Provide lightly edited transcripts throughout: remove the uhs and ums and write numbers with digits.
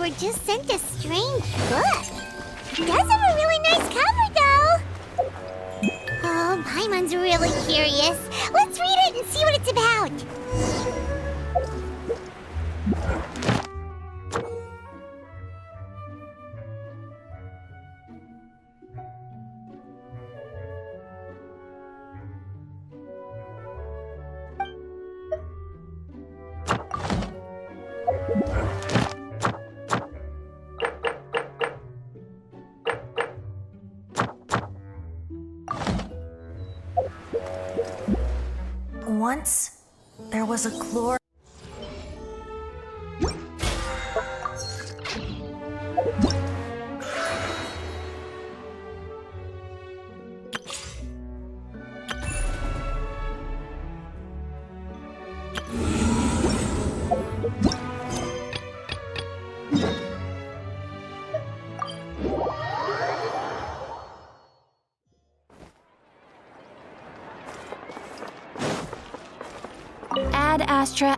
were just sent a strange book. It does have a really nice cover, though. Oh, Paimon's really curious. Let's read it and see what it's about. Once, there was a glorious... Ad Astra...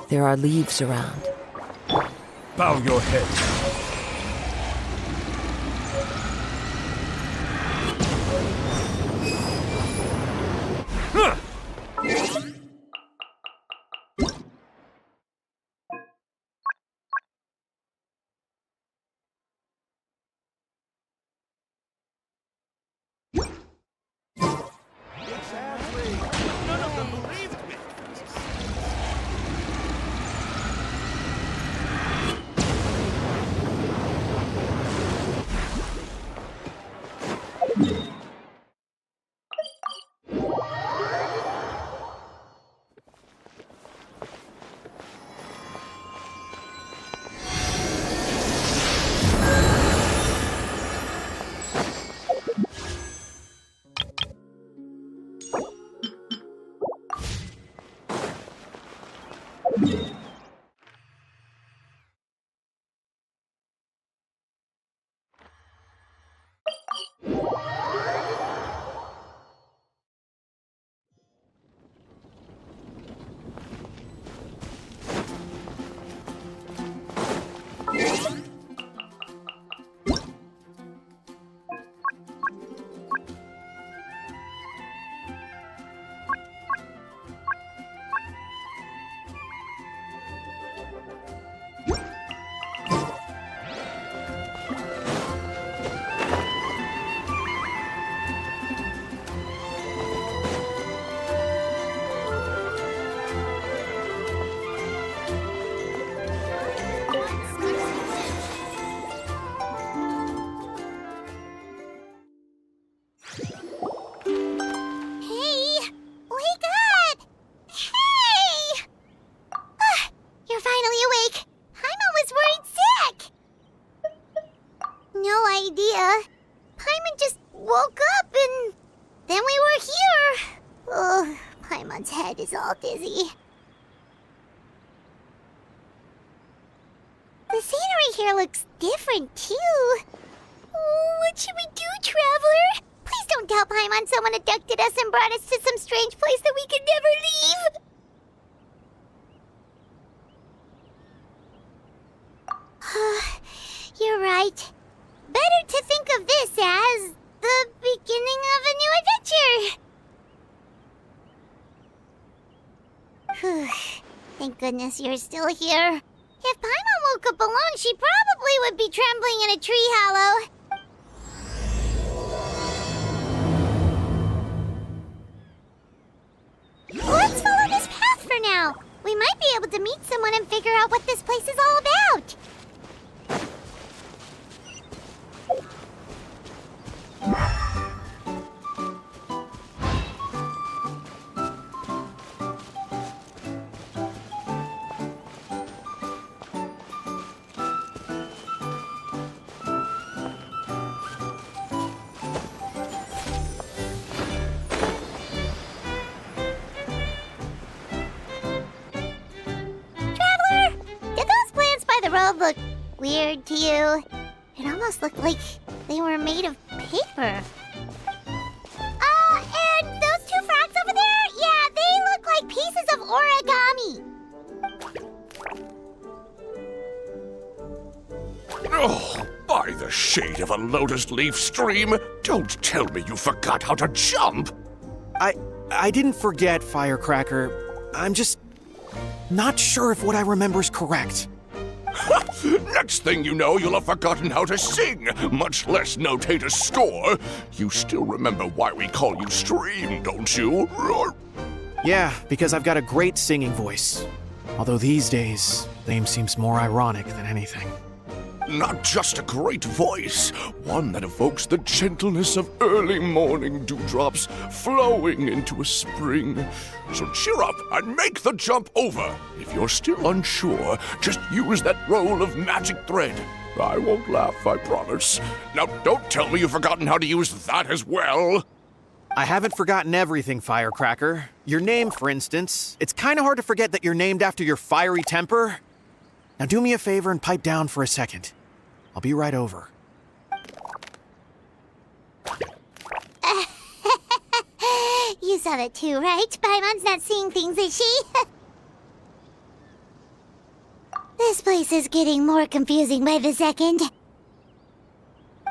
There are leaves around. Bow your head. None of them believed me. Paimon's head is all dizzy. here looks different, too. Oh, what should we do, Traveler? Please don't tell Paimon someone abducted us and brought us to some strange place that we could never leave. You're right. Better to think of this as the beginning of a new adventure. Thank goodness you're still here. If Paimon woke up alone, she probably would be trembling in a tree hollow. Let's follow this path for now. We might be able to meet someone and figure out what this place is all about. Look weird to you. It almost looked like they were made of paper. And those two frogs over there? Yeah, they look like pieces of origami. Oh, by the shade of a lotus leaf stream, don't tell me you forgot how to jump. I didn't forget, Firecracker. I'm just not sure if what I remember is correct. Next thing you know, you'll have forgotten how to sing, much less notate a score. You still remember why we call you Stream, don't you? Yeah, because I've got a great singing voice. Although these days, name seems more ironic than anything. Not just a great voice, one that evokes the gentleness of early morning dewdrops flowing into a spring. So cheer up and make the jump over. If you're still unsure, just use that roll of magic thread. I won't laugh, I promise. Now don't tell me you've forgotten how to use that as well. I haven't forgotten everything, Firecracker. Your name, for instance. It's kind of hard to forget that you're named after your fiery temper. Now do me a favor and pipe down for a second. I'll be right over. You saw that too, right? Paimon's not seeing things, is she? This place is getting more confusing by the second.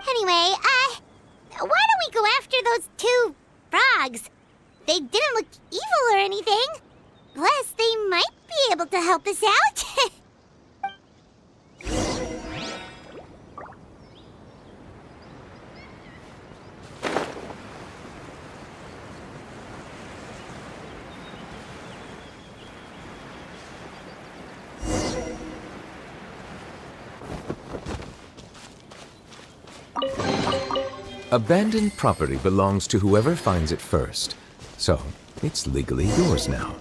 Anyway, why don't we go after those two frogs? They didn't look evil or anything. Plus, they might be able to help us out. Abandoned property belongs to whoever finds it first, so it's legally yours now.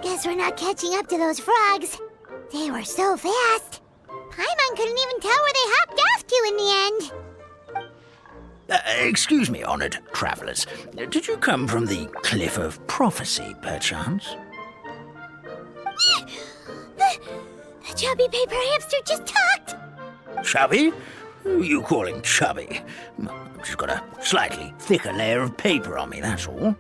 Guess we're not catching up to those frogs. They were so fast. Paimon couldn't even tell where they hopped off to in the end. Excuse me, honored travelers. Did you come from the Cliff of Prophecy, perchance? The chubby paper hamster just talked. Chubby? Who are you calling chubby? I've just got a slightly thicker layer of paper on me, that's all.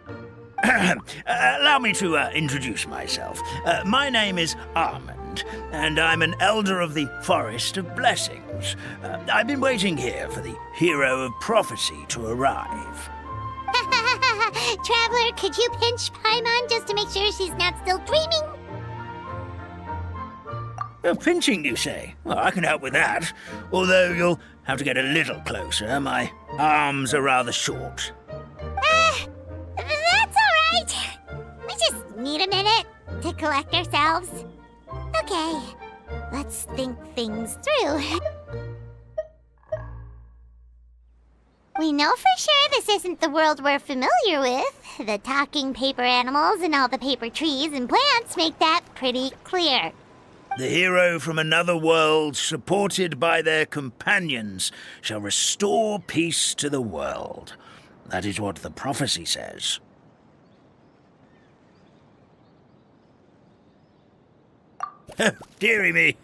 Allow me to introduce myself. My name is Armand, and I'm an elder of the Forest of Blessings. I've been waiting here for the hero of prophecy to arrive. Traveler, could you pinch Paimon just to make sure she's not still dreaming? Pinching, you say? Well, I can help with that. Although you'll have to get a little closer. My arms are rather short. That's all right. We just need a minute to collect ourselves. Okay, let's think things through. We know for sure this isn't the world we're familiar with. The talking paper animals and all the paper trees and plants make that pretty clear. The hero from another world, supported by their companions, shall restore peace to the world. That is what the prophecy says. Dearie me,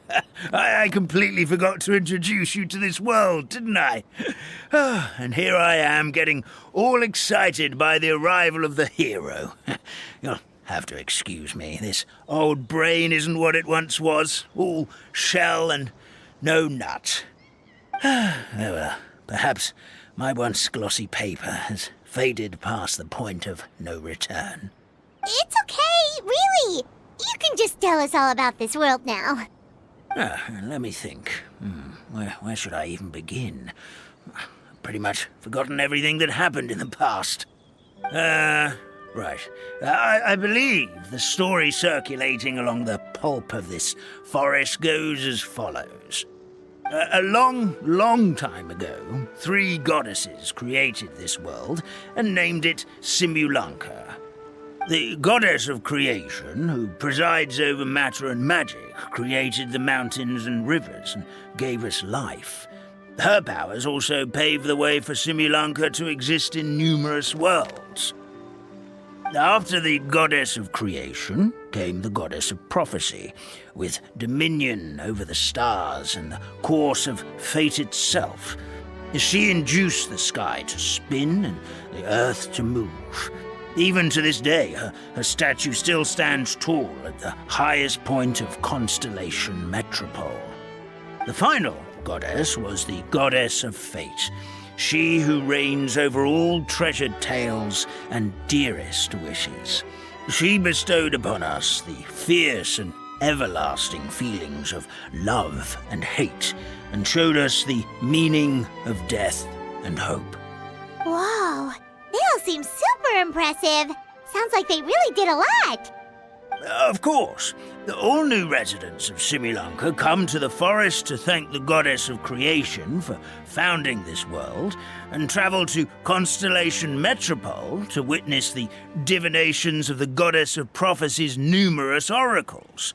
I completely forgot to introduce you to this world, didn't I? And here I am, getting all excited by the arrival of the hero. You'll have to excuse me. This old brain isn't what it once was, all shell and no nut. Oh well, perhaps my once glossy paper has faded past the point of no return. It's okay, really. You can just tell us all about this world now. Let me think. Where should I even begin? Pretty much forgotten everything that happened in the past. Right. I believe the story circulating along the pulp of this forest goes as follows. A long time ago, 3 goddesses created this world and named it Simulanka. The goddess of creation, who presides over matter and magic, created the mountains and rivers and gave us life. Her powers also paved the way for Simulanka to exist in numerous worlds. After the goddess of creation came the goddess of prophecy, with dominion over the stars and the course of fate itself. She induced the sky to spin and the earth to move. Even to this day, her statue still stands tall at the highest point of Constellation Metropole. The final goddess was the goddess of fate, she who reigns over all treasured tales and dearest wishes. She bestowed upon us the fierce and everlasting feelings of love and hate, and showed us the meaning of death and hope. Whoa, they all seem super impressive. Sounds like they really did a lot. Of course. All new residents of Simulanka come to the forest to thank the goddess of creation for founding this world, and travel to Constellation Metropole to witness the divinations of the goddess of prophecy's numerous oracles.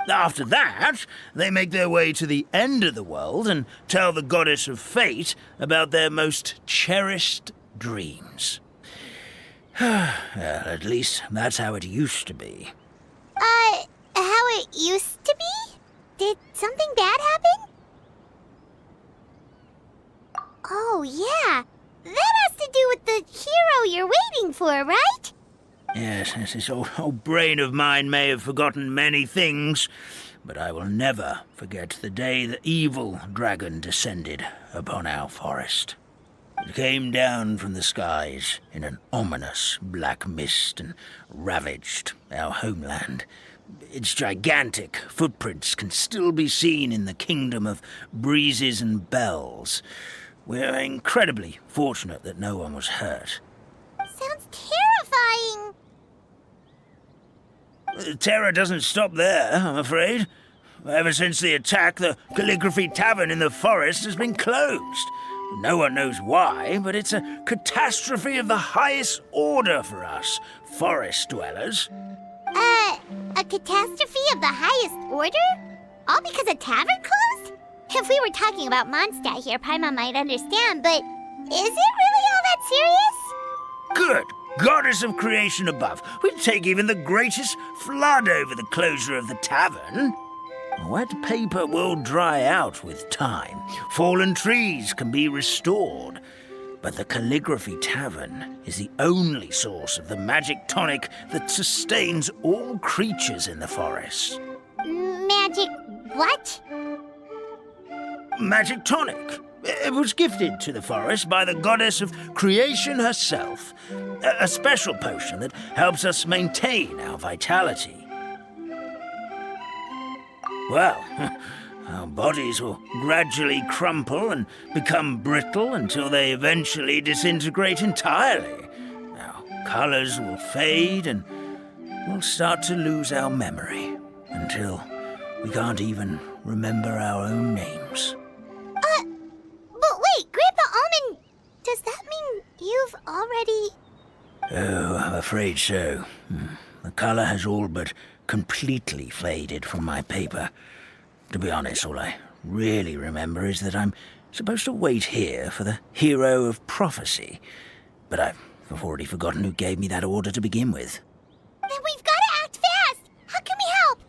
After that, they make their way to the end of the world and tell the goddess of fate about their most cherished dreams. Well, at least that's how it used to be. How it used to be? Did something bad happen? Oh, yeah. That has to do with the hero you're waiting for, right? Yes, this old brain of mine may have forgotten many things, but I will never forget the day the evil dragon descended upon our forest. It came down from the skies in an ominous black mist and ravaged our homeland. Its gigantic footprints can still be seen in the kingdom of breezes and bells. We're incredibly fortunate that no one was hurt. Sounds terrifying. Terror doesn't stop there, I'm afraid. Ever since the attack, the Calligraphy Tavern in the forest has been closed. No one knows why, but it's a catastrophe of the highest order for us, forest dwellers. A catastrophe of the highest order? All because a tavern closed? If we were talking about Mondstadt here, Paimon might understand, but is it really all that serious? Good goddess of creation above. We'd take even the greatest flood over the closure of the tavern. Wet paper will dry out with time. Fallen trees can be restored. But the Calligraphy Tavern is the only source of the magic tonic that sustains all creatures in the forest. Magic what? Magic tonic. It was gifted to the forest by the goddess of creation herself. A special potion that helps us maintain our vitality. Well, our bodies will gradually crumple and become brittle until they eventually disintegrate entirely. Our colors will fade and we'll start to lose our memory until we can't even remember our own names. But wait, Grandpa Almond, does that mean you've already... Oh, I'm afraid so. The color has all but completely faded from my paper. To be honest, all I really remember is that I'm supposed to wait here for the hero of prophecy. But I've already forgotten who gave me that order to begin with. Then we've got to act fast! How can we help?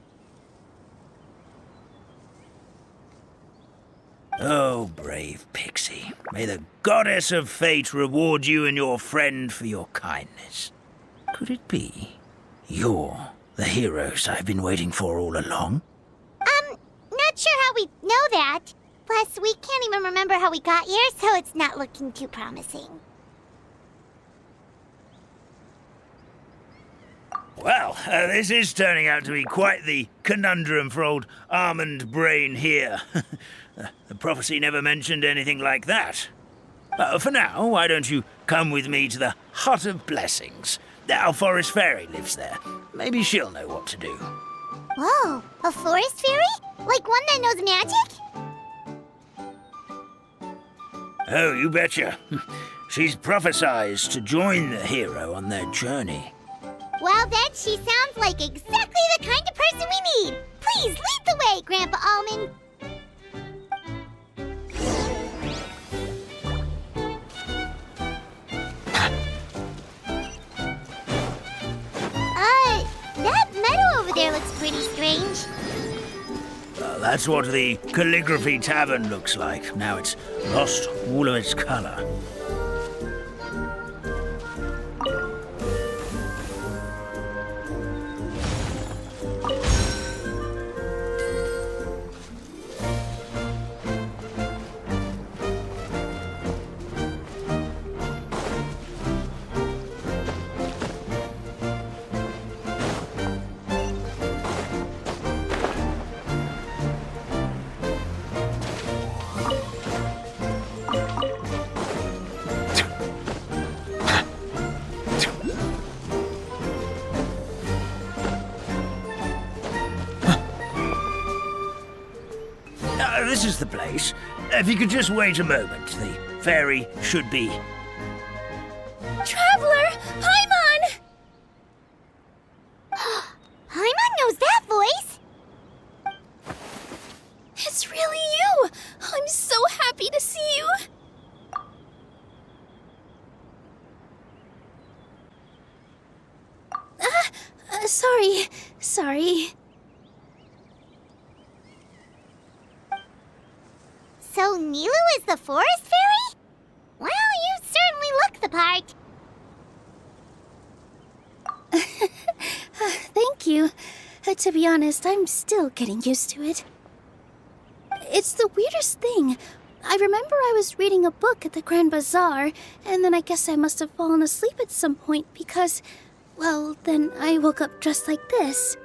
Oh, brave Pixie. May the goddess of fate reward you and your friend for your kindness. Could it be you're the heroes I've been waiting for all along? Not sure how we know that. Plus, we can't even remember how we got here, so it's not looking too promising. Well, this is turning out to be quite the conundrum for old Almond Brain here. The prophecy never mentioned anything like that. For now, why don't you come with me to the Hut of Blessings? Our forest fairy lives there. Maybe she'll know what to do. Whoa, a forest fairy? Like one that knows magic? Oh, you betcha. She's prophesized to join the hero on their journey. Well, then she sounds like exactly the kind of person we need. Please lead the way, Grandpa Almond. That meadow over there looks pretty strange. That's what the Calligraphy Tavern looks like. Now it's lost all of its color. This is the place. If you could just wait a moment, the fairy should be... Traveler! Paimon! Paimon knows that voice! It's really you! I'm so happy to see you! Sorry. So Nilu is the forest fairy? Well, you certainly look the part. Thank you. To be honest, I'm still getting used to it. It's the weirdest thing. I remember I was reading a book at the Grand Bazaar, and then I guess I must have fallen asleep at some point because, well, then I woke up dressed like this.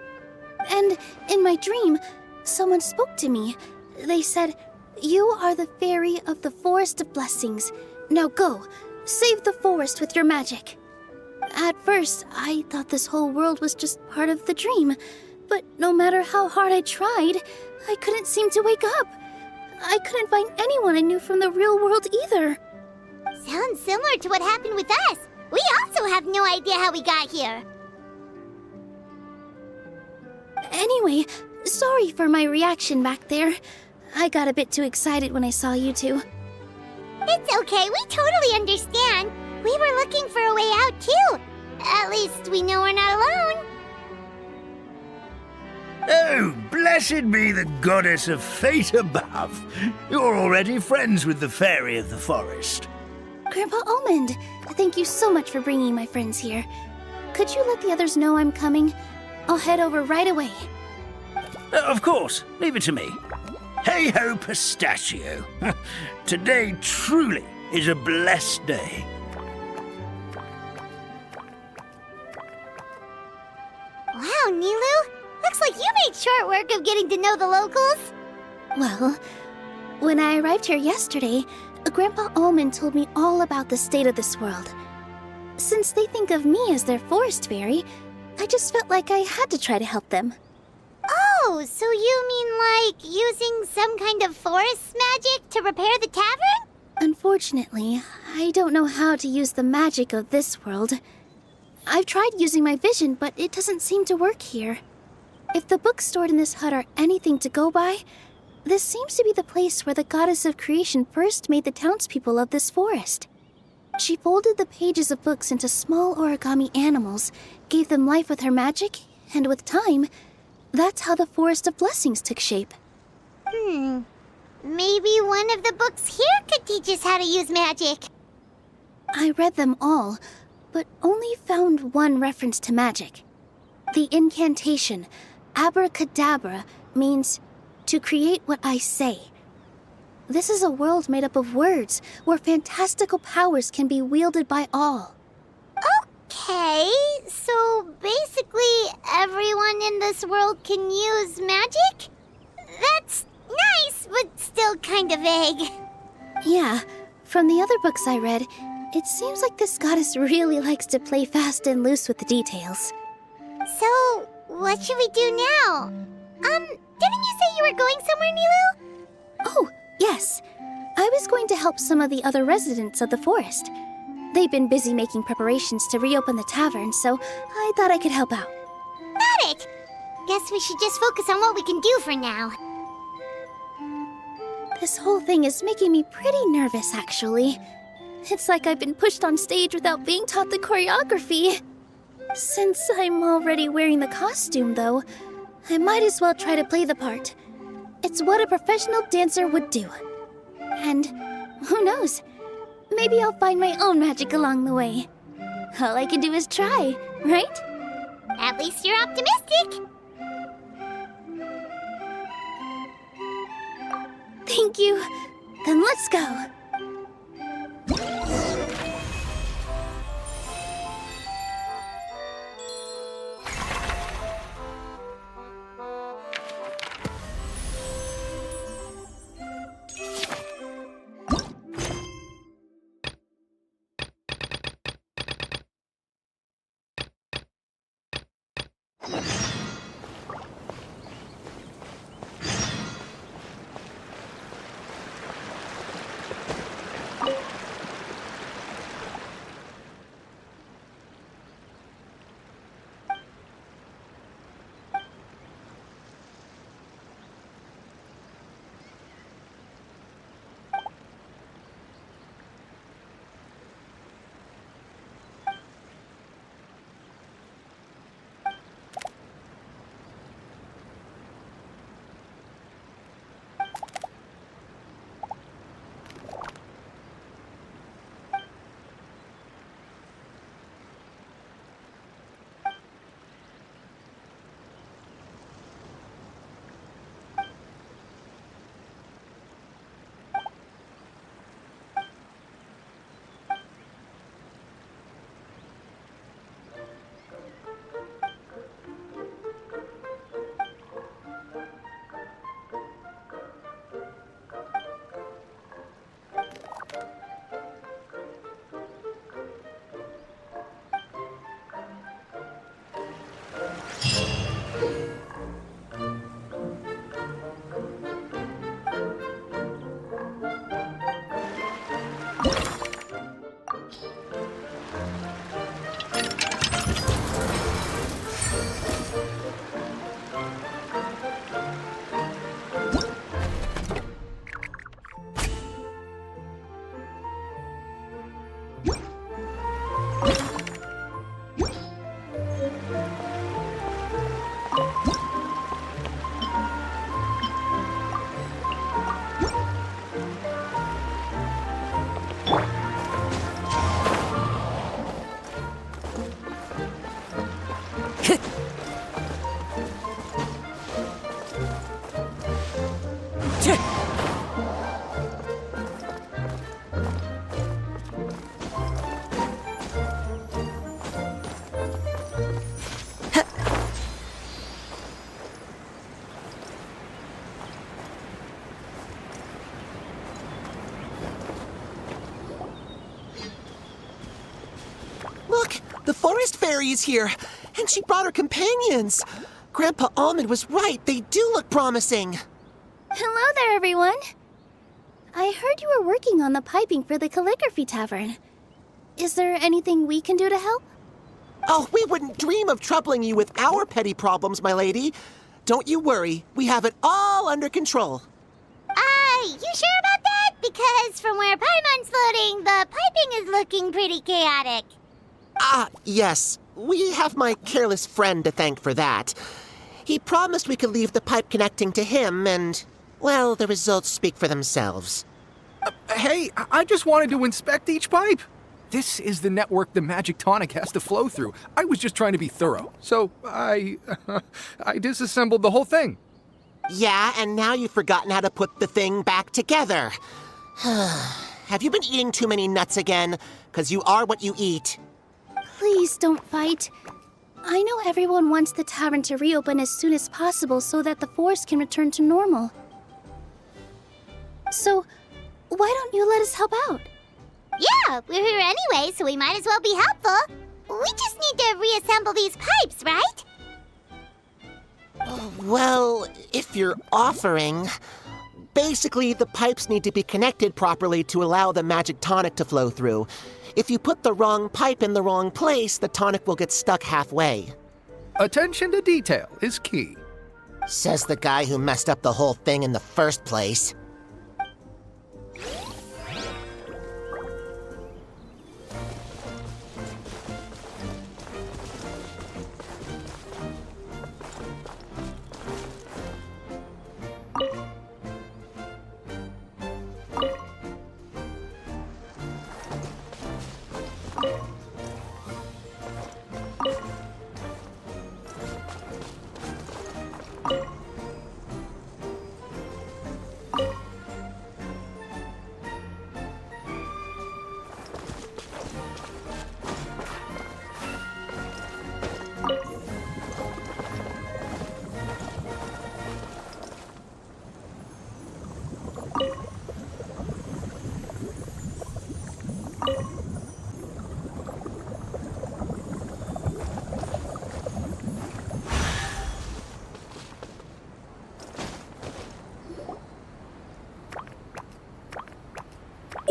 And in my dream, someone spoke to me. They said, "You are the fairy of the Forest of Blessings. Now go, save the forest with your magic." At first, I thought this whole world was just part of the dream, but no matter how hard I tried, I couldn't seem to wake up. I couldn't find anyone I knew from the real world either. Sounds similar to what happened with us. We also have no idea how we got here. Anyway, sorry for my reaction back there. I got a bit too excited when I saw you two. It's okay, we totally understand. We were looking for a way out too. At least we know we're not alone. Oh, blessed be the goddess of fate above. You're already friends with the fairy of the forest. Grandpa Almond, thank you so much for bringing my friends here. Could you let the others know I'm coming? I'll head over right away. Of course, leave it to me. Hey-ho, pistachio. Today truly is a blessed day. Wow, Nilu. Looks like you made short work of getting to know the locals. Well, when I arrived here yesterday, Grandpa Almond told me all about the state of this world. Since they think of me as their forest fairy, I just felt like I had to try to help them. Oh, so you mean like using some kind of forest magic to repair the tavern? Unfortunately, I don't know how to use the magic of this world. I've tried using my vision, but it doesn't seem to work here. If the books stored in this hut are anything to go by, this seems to be the place where the goddess of creation first made the townspeople of this forest. She folded the pages of books into small origami animals, gave them life with her magic, and with time, that's how the Forest of Blessings took shape. Maybe one of the books here could teach us how to use magic. I read them all, but only found one reference to magic. The incantation, abracadabra, means to create what I say. This is a world made up of words, where fantastical powers can be wielded by all. Okay, so basically everyone in this world can use magic? That's nice, but still kind of vague. Yeah, from the other books I read, it seems like this goddess really likes to play fast and loose with the details. So, what should we do now? Didn't you say you were going somewhere, Nilu? Oh, yes. I was going to help some of the other residents of the forest. They've been busy making preparations to reopen the tavern, so I thought I could help out. Got it! Guess we should just focus on what we can do for now. This whole thing is making me pretty nervous, actually. It's like I've been pushed on stage without being taught the choreography. Since I'm already wearing the costume, though, I might as well try to play the part. It's what a professional dancer would do. And who knows? Maybe I'll find my own magic along the way. All I can do is try, right? At least you're optimistic. Thank you. Then let's go. The forest fairy is here, and she brought her companions. Grandpa Almond was right. They do look promising. Hello there, everyone. I heard you were working on the piping for the calligraphy tavern. Is there anything we can do to help? Oh, we wouldn't dream of troubling you with our petty problems, my lady. Don't you worry, we have it all under control. You sure about that? Because from where Paimon's floating, the piping is looking pretty chaotic. Yes. We have my careless friend to thank for that. He promised we could leave the pipe connecting to him, and, well, the results speak for themselves. Hey, I just wanted to inspect each pipe. This is the network the magic tonic has to flow through. I was just trying to be thorough, so I disassembled the whole thing. Yeah, and now you've forgotten how to put the thing back together. Have you been eating too many nuts again? 'Cause you are what you eat. Please don't fight. I know everyone wants the tavern to reopen as soon as possible so that the forest can return to normal. So, why don't you let us help out? Yeah, we're here anyway, so we might as well be helpful. We just need to reassemble these pipes, right? Well, if you're offering... Basically, the pipes need to be connected properly to allow the magic tonic to flow through. If you put the wrong pipe in the wrong place, the tonic will get stuck halfway. Attention to detail is key. Says the guy who messed up the whole thing in the first place.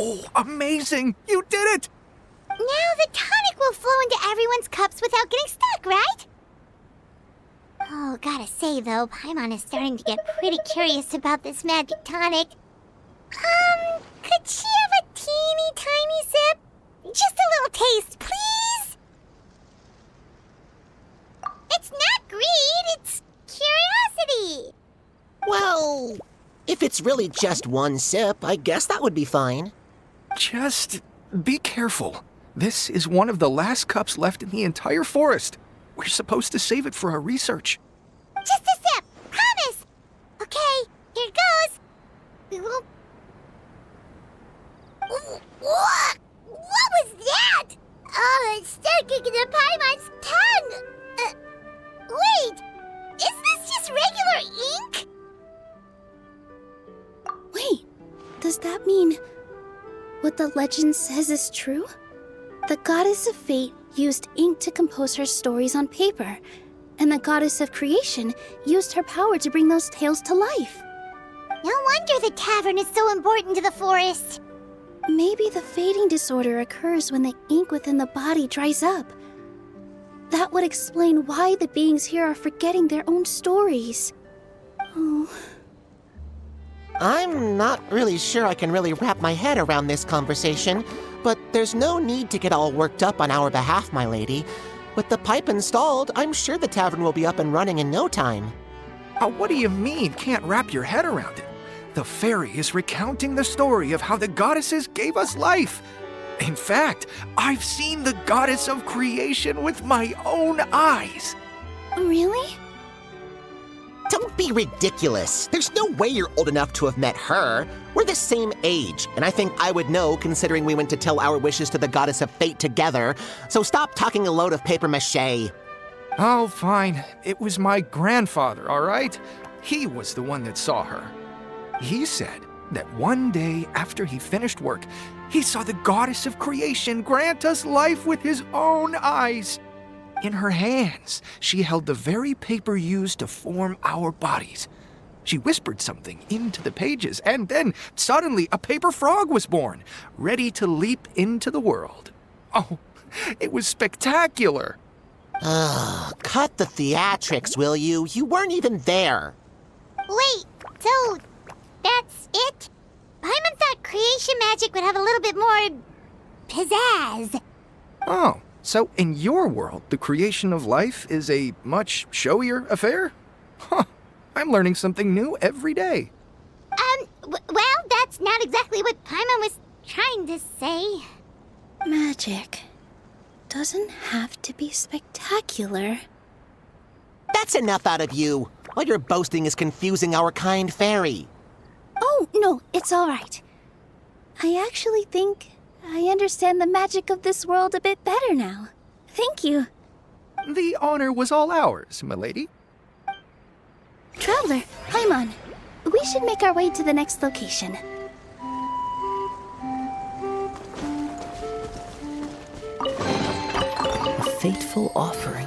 Oh, amazing! You did it! Now the tonic will flow into everyone's cups without getting stuck, right? Oh, gotta say though, Paimon is starting to get pretty curious about this magic tonic. Could she have a teeny tiny sip? Just a little taste, please? It's not greed, it's curiosity. Well, if it's really just one sip, I guess that would be fine. Just be careful. This is one of the last cups left in the entire forest. We're supposed to save it for our research. Just a sip, promise. Okay, here it goes. We will... What? What was that? Oh, it's stuck in the Paimon's tongue. Wait, is this just regular ink? Wait, does that mean what the legend says is true? The goddess of fate used ink to compose her stories on paper, and the goddess of creation used her power to bring those tales to life. No wonder the tavern is so important to the forest. Maybe the fading disorder occurs when the ink within the body dries up. That would explain why the beings here are forgetting their own stories. Oh. I'm not really sure I can really wrap my head around this conversation, but there's no need to get all worked up on our behalf, my lady. With the pipe installed, I'm sure the tavern will be up and running in no time. What do you mean, can't wrap your head around it? The fairy is recounting the story of how the goddesses gave us life. In fact, I've seen the goddess of creation with my own eyes. Really? Don't be ridiculous. There's no way you're old enough to have met her. We're the same age, and I think I would know considering we went to tell our wishes to the goddess of fate together. So stop talking a load of papier-mâché. Oh, fine. It was my grandfather, all right? He was the one that saw her. He said that one day after he finished work, he saw the goddess of creation grant us life with his own eyes. In her hands, she held the very paper used to form our bodies. She whispered something into the pages, and then suddenly a paper frog was born, ready to leap into the world. Oh, it was spectacular. Ugh, cut the theatrics, will you? You weren't even there. Wait, so that's it? Paimon thought creation magic would have a little bit more pizzazz. Oh, so in your world, the creation of life is a much showier affair? Huh, I'm learning something new every day. Well, that's not exactly what Paimon was trying to say. Magic doesn't have to be spectacular. That's enough out of you. All your boasting is confusing our kind fairy. Oh, no, it's all right. I actually think I understand the magic of this world a bit better now. Thank you. The honor was all ours, milady. Traveler, Paimon, we should make our way to the next location. A fateful offering.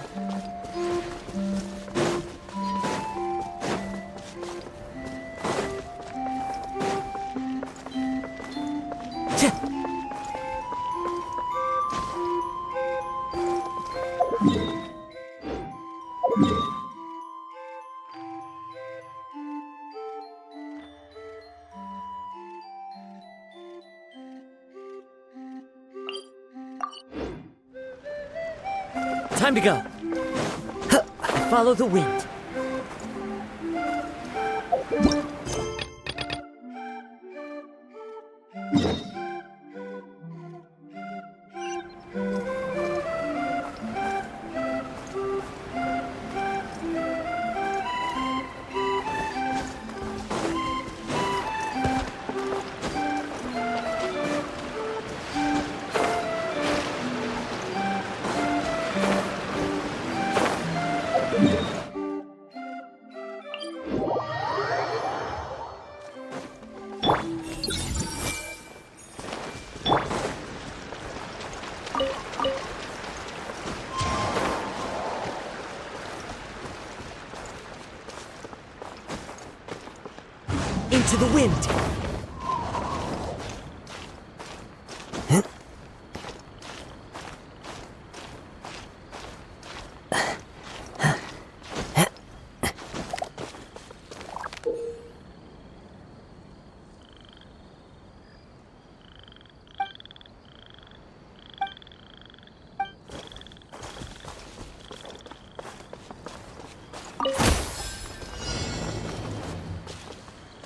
Time to go. Huh, follow the wind. Into the wind.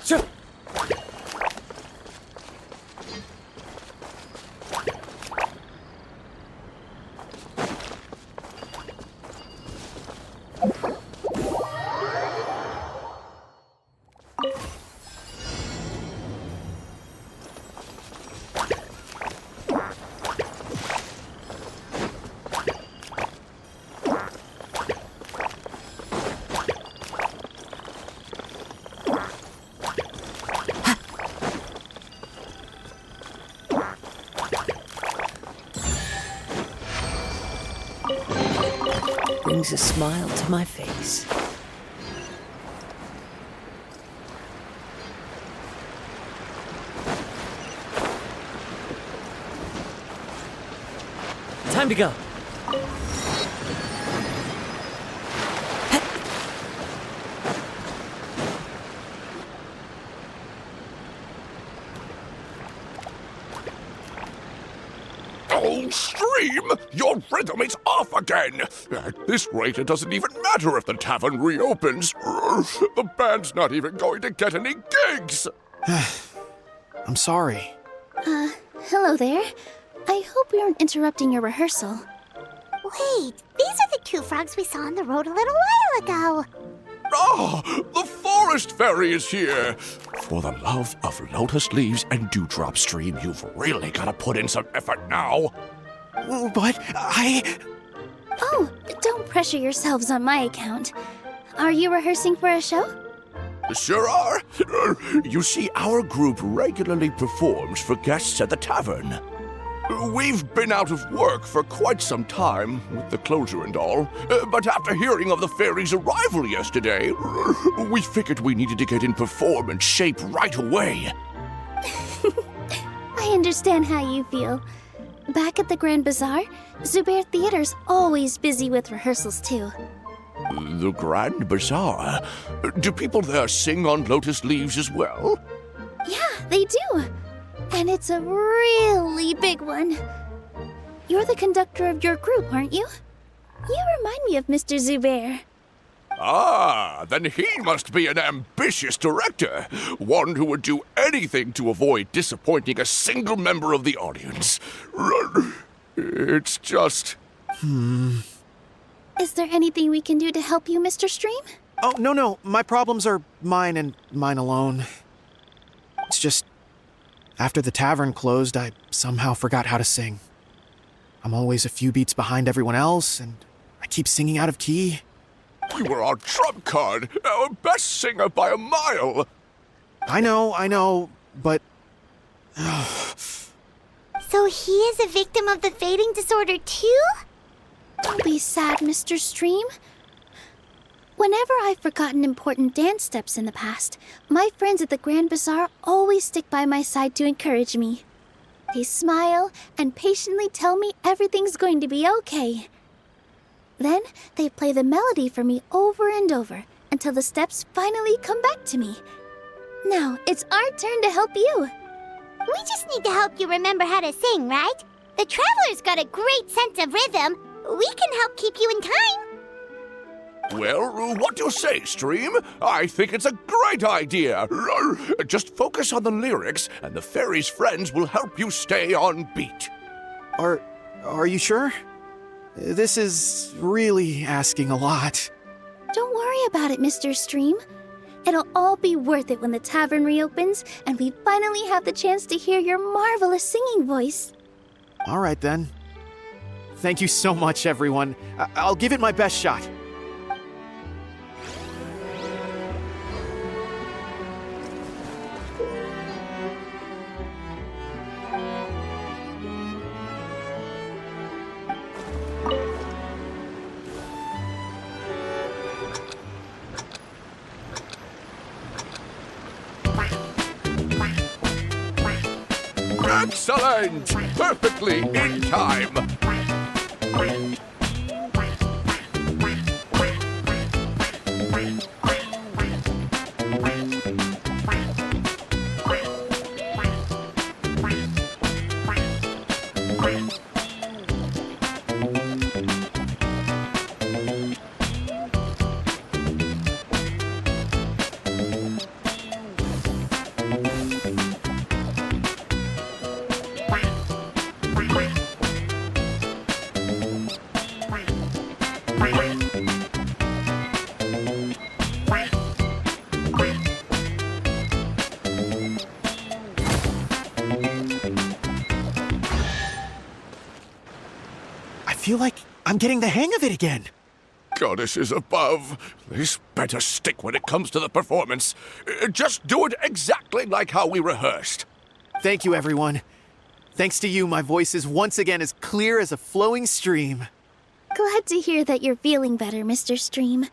Sure. Brings a smile to my face. Time to go. Oh, Stream! Your rhythm is off again! At this rate, it doesn't even matter if the tavern reopens. The band's not even going to get any gigs! I'm sorry. Hello there. I hope we aren't interrupting your rehearsal. Wait, these are the two frogs we saw on the road a little while ago. Ah, the forest fairy is here! For the love of lotus leaves and dewdrop, Stream, you've really got to put in some effort now. But Oh, don't pressure yourselves on my account. Are you rehearsing for a show? Sure are. You see, our group regularly performs for guests at the tavern. We've been out of work for quite some time, with the closure and all, but after hearing of the fairy's arrival yesterday, we figured we needed to get in performance shape right away. I understand how you feel. Back at the Grand Bazaar, Zubair Theater's always busy with rehearsals too. The Grand Bazaar? Do people there sing on lotus leaves as well? Yeah, they do. And it's a really big one. You're the conductor of your group, aren't you? You remind me of Mr. Zubair. Ah, then he must be an ambitious director. One who would do anything to avoid disappointing a single member of the audience. It's just... Is there anything we can do to help you, Mr. Stream? Oh, no. My problems are mine and mine alone. It's just, after the tavern closed, I somehow forgot how to sing. I'm always a few beats behind everyone else, and I keep singing out of key. You were our trump card, our best singer by a mile. I know, but... So he is a victim of the fading disorder too? Don't be sad, Mr. Stream. Whenever I've forgotten important dance steps in the past, my friends at the Grand Bazaar always stick by my side to encourage me. They smile and patiently tell me everything's going to be okay. Then they play the melody for me over and over until the steps finally come back to me. Now it's our turn to help you. We just need to help you remember how to sing, right? The Traveler's got a great sense of rhythm. We can help keep you in time. Well, what do you say, Stream? I think it's a great idea. Just focus on the lyrics, and the fairy's friends will help you stay on beat. Are you sure? This is really asking a lot. Don't worry about it, Mr. Stream. It'll all be worth it when the tavern reopens and we finally have the chance to hear your marvelous singing voice. All right, then. Thank you so much, everyone. I'll give it my best shot. Excellent! Perfectly in time! I feel like I'm getting the hang of it again. Goddesses above, this better stick when it comes to the performance. Just do it exactly like how we rehearsed. Thank you, everyone. Thanks to you, my voice is once again as clear as a flowing stream. Glad to hear that you're feeling better, Mr. Stream.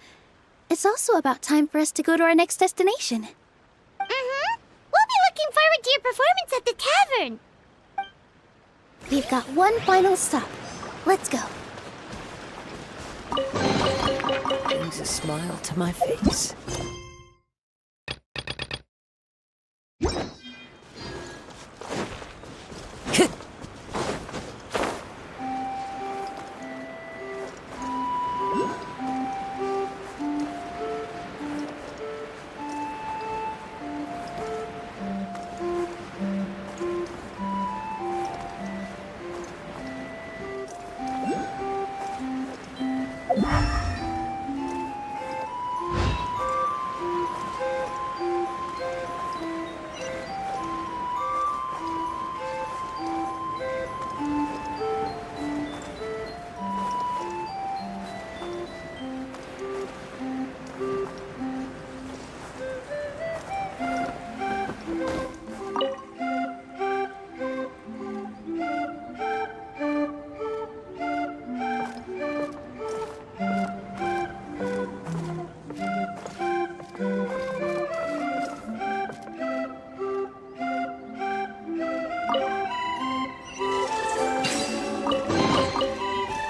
It's also about time for us to go to our next destination. Mm-hmm. We'll be looking forward to your performance at the tavern. We've got one final stop. Let's go. Brings a smile to my face.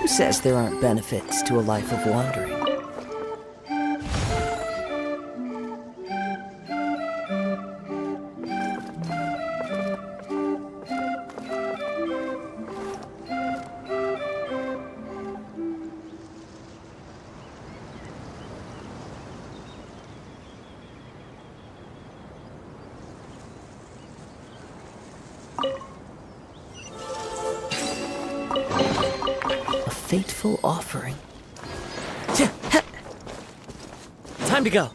Who says there aren't benefits to a life of wandering? A fateful offering. Time to go.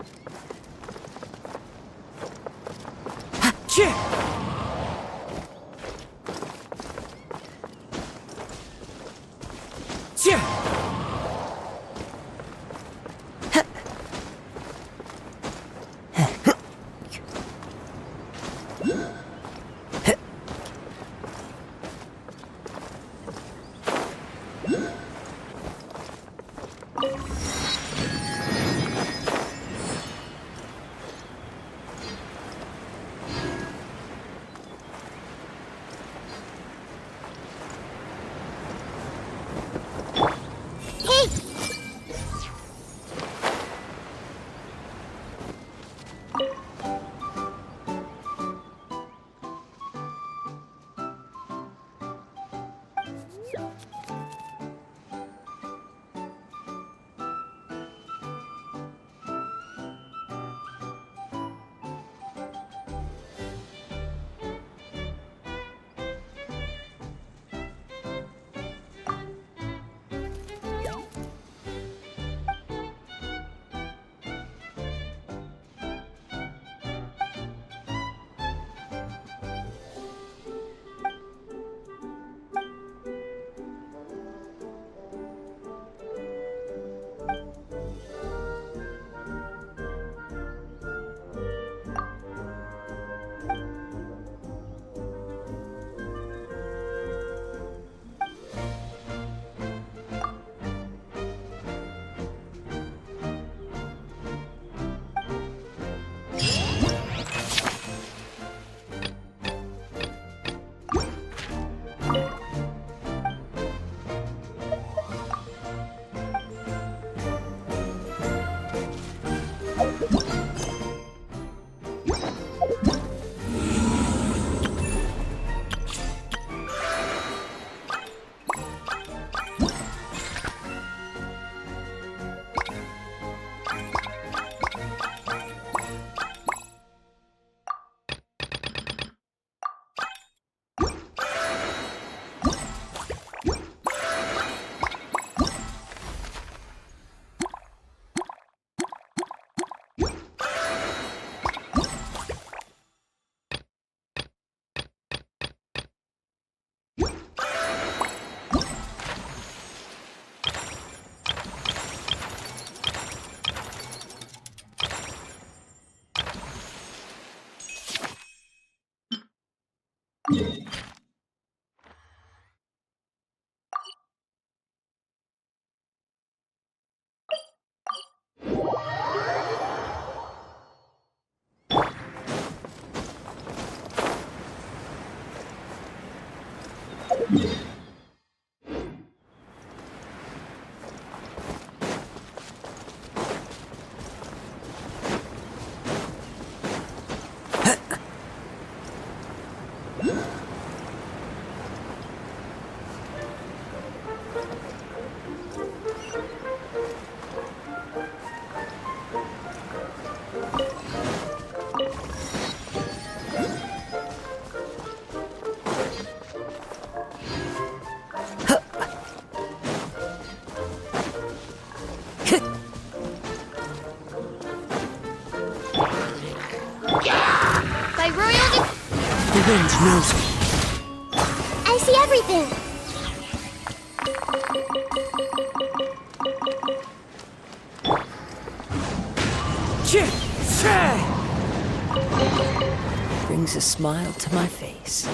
The wind knows me. I see everything. Brings a smile to my face.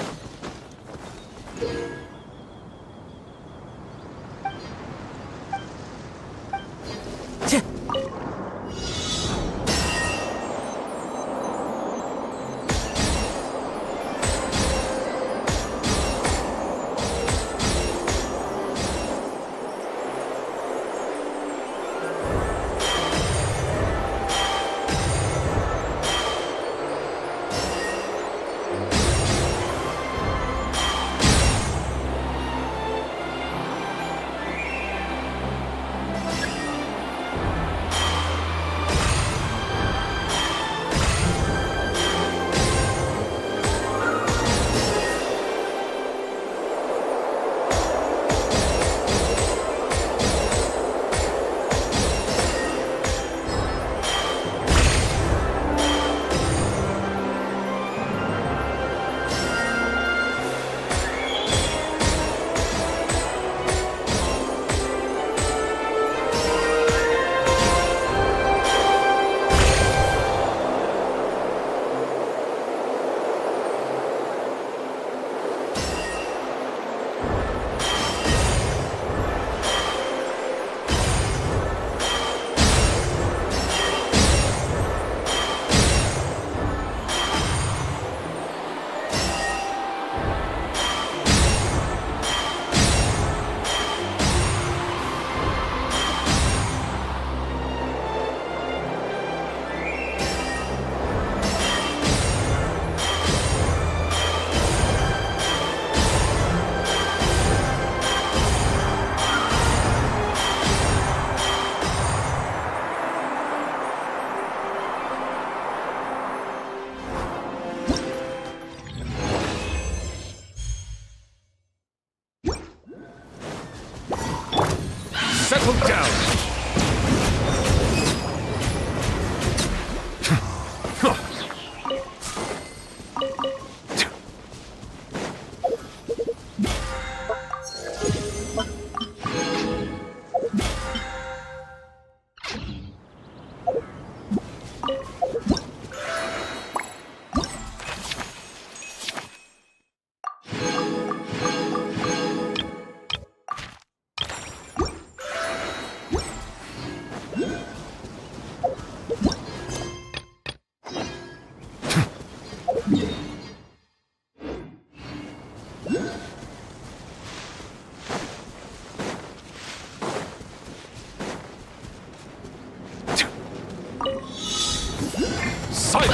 Silence!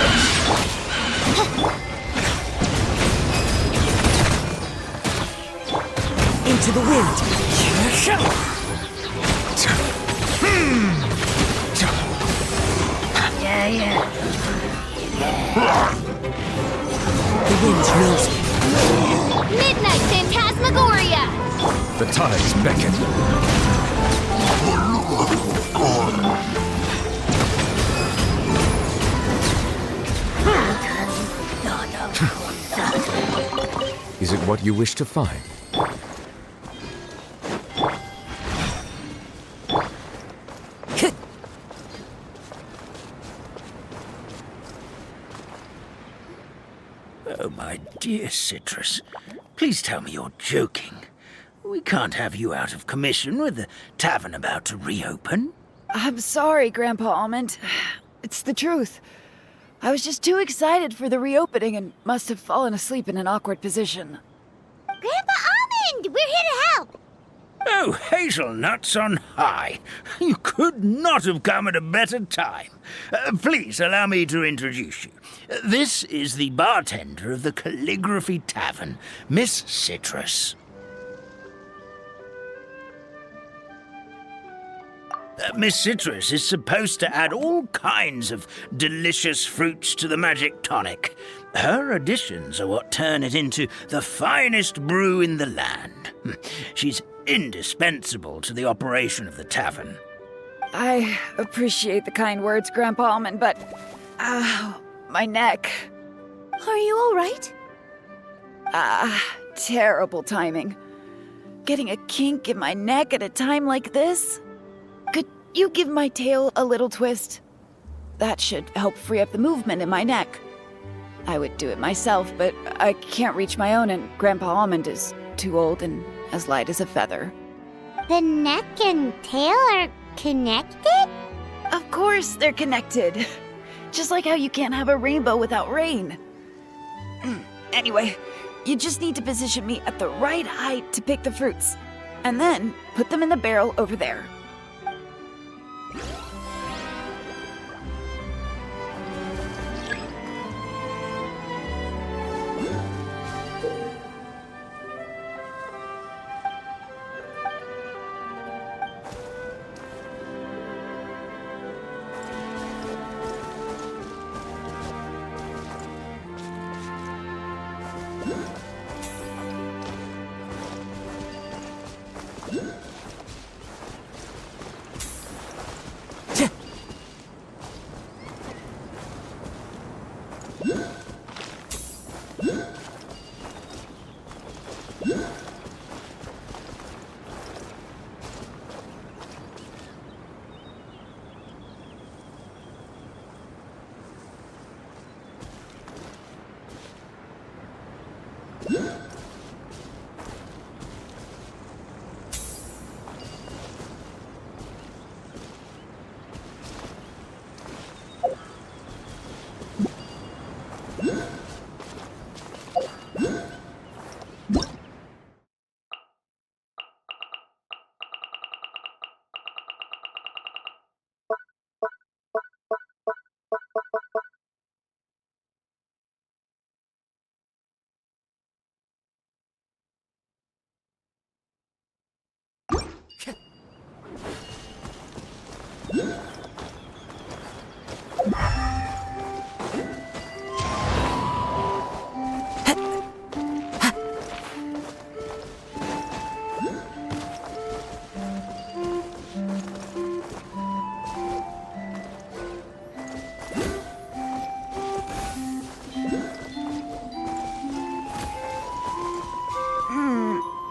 Into the wind. The wind knows me. Midnight Phantasmagoria! The tides beckon. Is it what you wish to find? Oh, my dear Citrus, please tell me you're joking. We can't have you out of commission with the tavern about to reopen. I'm sorry, Grandpa Almond. It's the truth. I was just too excited for the reopening and must have fallen asleep in an awkward position. Grandpa Almond, we're here to help. Oh, hazelnuts on high. You could not have come at a better time. Please allow me to introduce you. This is the bartender of the Calligraphy Tavern, Miss Citrus. Miss Citrus is supposed to add all kinds of delicious fruits to the magic tonic. Her additions are what turn it into the finest brew in the land. She's indispensable to the operation of the tavern. I appreciate the kind words, Grandpa Almond, but... my neck. Are you all right? Terrible timing. Getting a kink in my neck at a time like this? Could you give my tail a little twist? That should help free up the movement in my neck. I would do it myself, but I can't reach my own, and Grandpa Almond is too old and as light as a feather. The neck and tail are connected? Of course they're connected. Just like how you can't have a rainbow without rain. Anyway, you just need to position me at the right height to pick the fruits, and then put them in the barrel over there.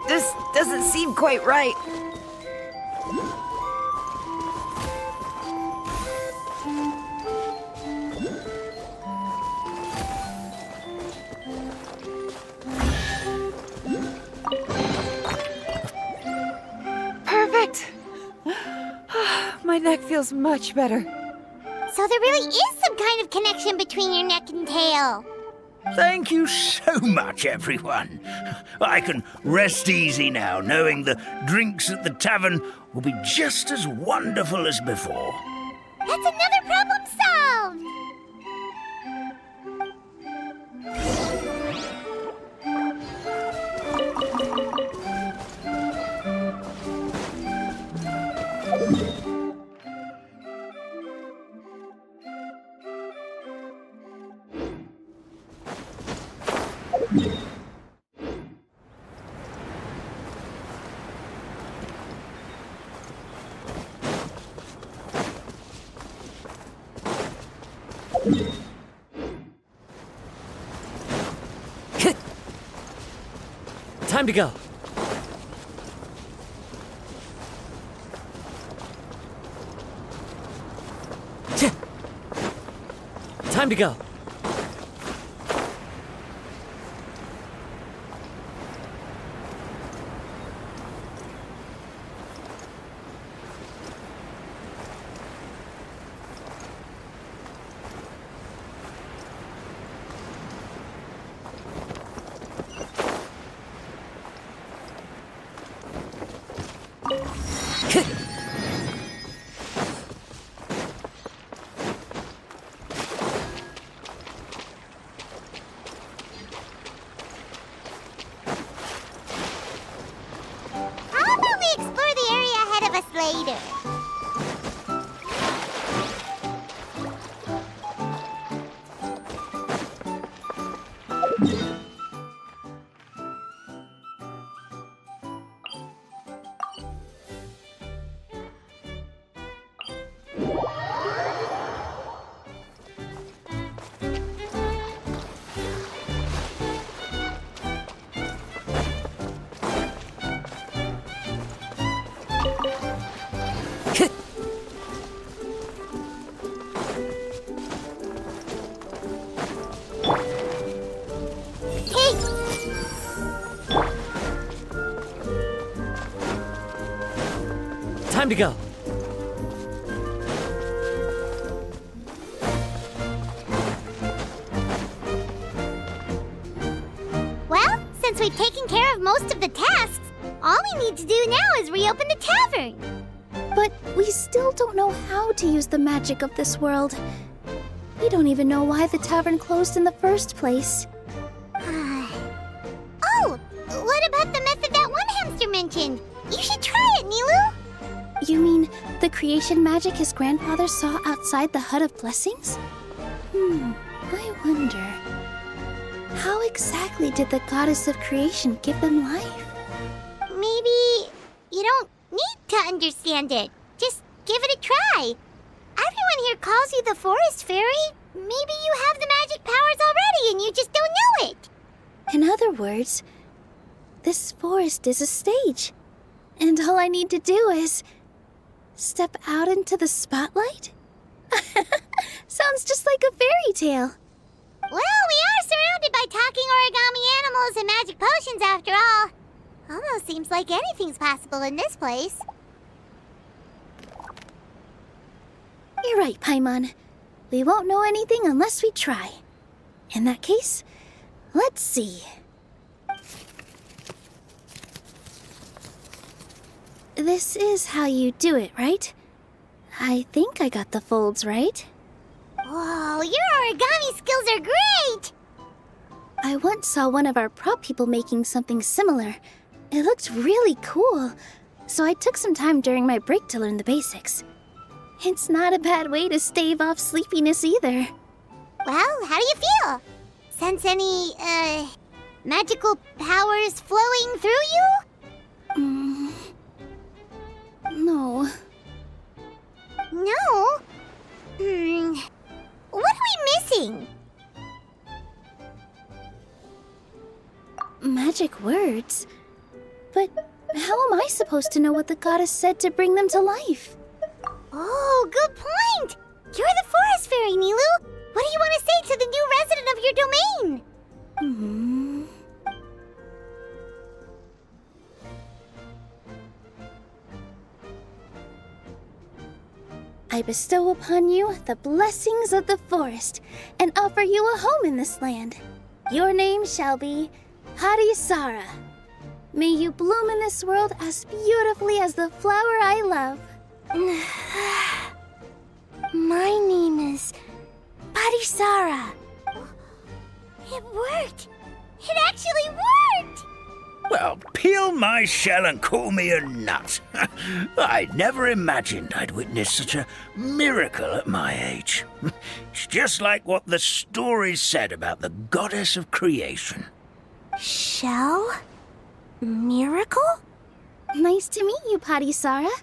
This doesn't seem quite right. Perfect! My neck feels much better. So there really is some kind of connection between your neck and tail. Thank you so much, everyone. I can rest easy now, knowing the drinks at the tavern will be just as wonderful as before. That's another problem solved! Time to go. Time to go. How about we explore the area ahead of us later? Hey! Time to go. Well, since we've taken care of most of the tasks, all we need to do now is reopen the tavern. But we still don't know how to use the magic of this world. We don't even know why the tavern closed in the first place. Oh, what about the method that one hamster mentioned? You should try it, Nilu. You mean the creation magic his grandfather saw outside the Hut of Blessings? I wonder. How exactly did the goddess of creation give them life? Maybe you don't need to understand it. Just give it a try. Everyone here calls you the Forest Fairy. Maybe you have the magic powers already and you just don't know it. In other words, this forest is a stage. And all I need to do is step out into the spotlight? Sounds just like a fairy tale. Well, we are surrounded by talking origami animals and magic potions after all. Almost seems like anything's possible in this place. You're right, Paimon. We won't know anything unless we try. In that case, let's see. This is how you do it, right? I think I got the folds right. Whoa, your origami skills are great! I once saw one of our prop people making something similar. It looked really cool, so I took some time during my break to learn the basics. It's not a bad way to stave off sleepiness either. Well, how do you feel? Sense any, magical powers flowing through you? No. No? What are we missing? Magic words? But how am I supposed to know what the goddess said to bring them to life? Oh, good point! You're the Forest Fairy, Nilu! What do you want to say to the new resident of your domain? I bestow upon you the blessings of the forest and offer you a home in this land. Your name shall be Harisara. May you bloom in this world as beautifully as the flower I love. My name is Harisara. It worked! It actually worked! Well, peel my shell and call me a nut. I'd never imagined I'd witness such a miracle at my age. It's just like what the stories said about the goddess of creation. Shell? Miracle? Nice to meet you, Harisara.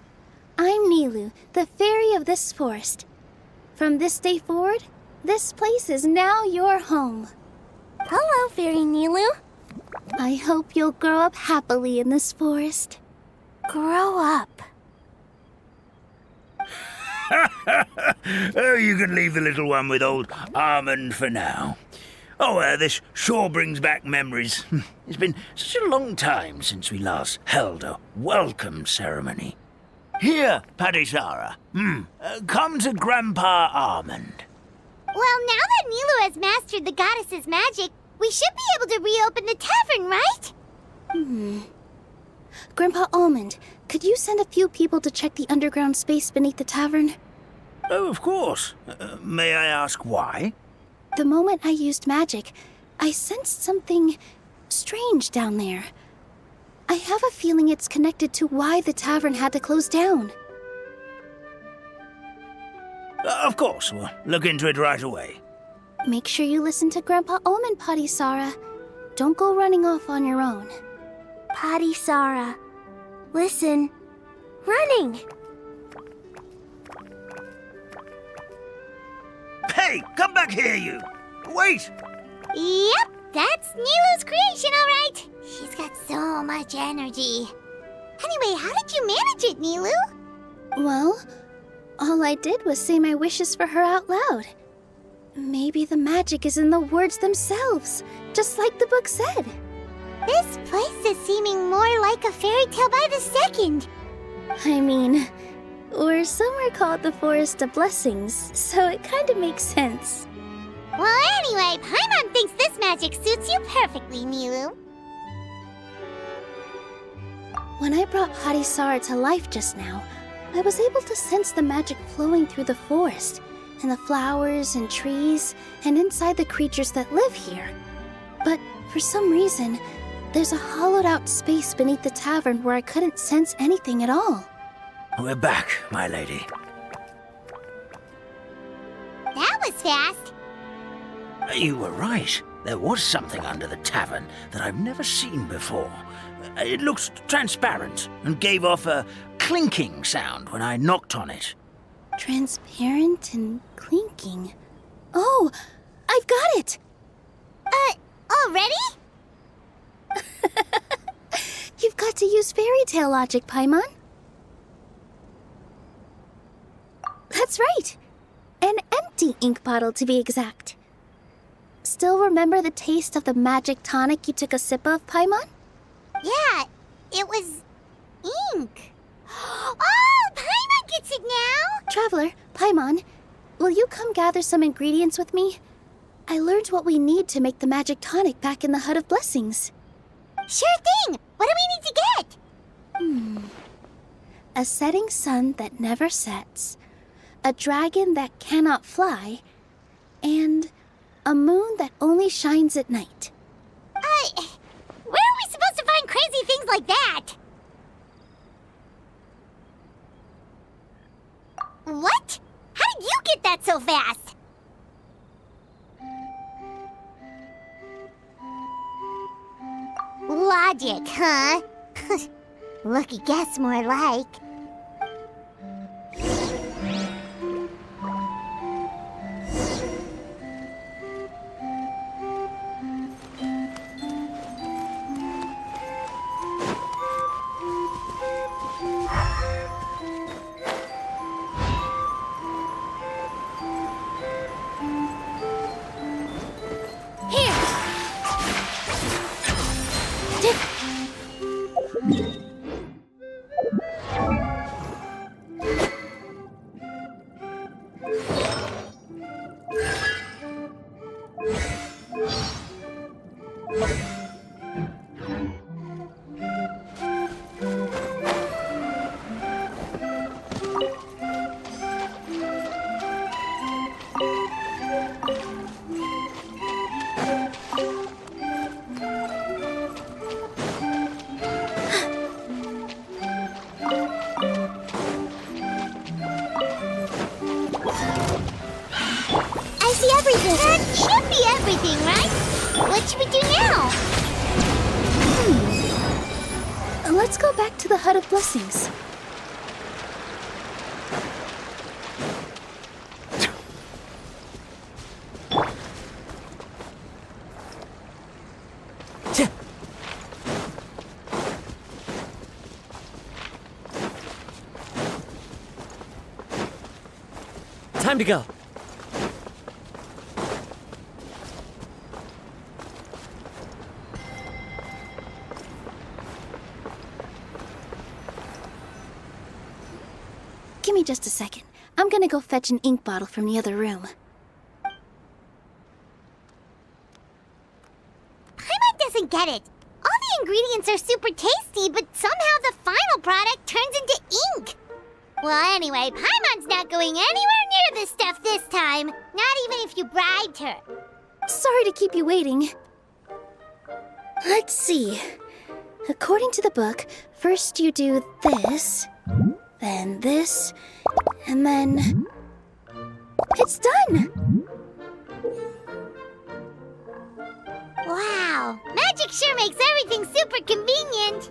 I'm Nilu, the fairy of this forest. From this day forward, This place is now your home. Hello, Fairy Nilu. I hope you'll grow up happily in this forest. Grow up. Oh, you can leave the little one with old Almond for now. Oh, this sure brings back memories. It's been such a long time since we last held a welcome ceremony. Here, Padisara. Come to Grandpa Almond. Well, now that Nilu has mastered the goddess's magic, we should be able to reopen the tavern, right? Grandpa Almond, could you send a few people to check the underground space beneath the tavern? Oh, of course. May I ask why? The moment I used magic, I sensed something strange down there. I have a feeling it's connected to why the tavern had to close down. Of course, we'll look into it right away. Make sure you listen to Grandpa Almond, Padisara. Don't go running off on your own. Padisara. Listen. Running. Hey, come back here, you! Wait! Yep, that's Nilu's creation, all right. She's got so much energy. Anyway, how did you manage it, Nilu? Well, all I did was say my wishes for her out loud. Maybe the magic is in the words themselves, just like the book said. This place is seeming more like a fairy tale by the second. I mean, or somewhere called the Forest of Blessings, so it kind of makes sense. Well, anyway, Paimon thinks this magic suits you perfectly, Nilu. When I brought Padisara to life just now, I was able to sense the magic flowing through the forest, and the flowers and trees, and inside the creatures that live here. But for some reason, there's a hollowed-out space beneath the tavern where I couldn't sense anything at all. We're back, my lady. That was fast. You were right. There was something under the tavern that I've never seen before. It looked transparent and gave off a clinking sound when I knocked on it. Transparent and clinking. Oh, I've got it! Already? You've got to use fairy tale logic, Paimon. That's right. An empty ink bottle, to be exact. Still remember the taste of the magic tonic you took a sip of, Paimon? Yeah, it was ink. Oh, Paimon gets it now! Traveler, Paimon, will you come gather some ingredients with me? I learned what we need to make the magic tonic back in the Hut of Blessings. Sure thing! What do we need to get? A setting sun that never sets, a dragon that cannot fly, and a moon that only shines at night. Where are we supposed to find crazy things like that? What? How did you get that so fast? Logic, huh? Lucky guess, more like. That should be everything, right? What should we do now? Let's go back to the Hut of Blessings. Time to go. Give me just a second. I'm gonna go fetch an ink bottle from the other room. Paimon doesn't get it. All the ingredients are super tasty, but somehow the final product turns into ink. Well, anyway, Paimon's not going anywhere near this stuff this time. Not even if you bribed her. Sorry to keep you waiting. Let's see. According to the book, first you do this, then this, and then... It's done! Wow, magic sure makes everything super convenient.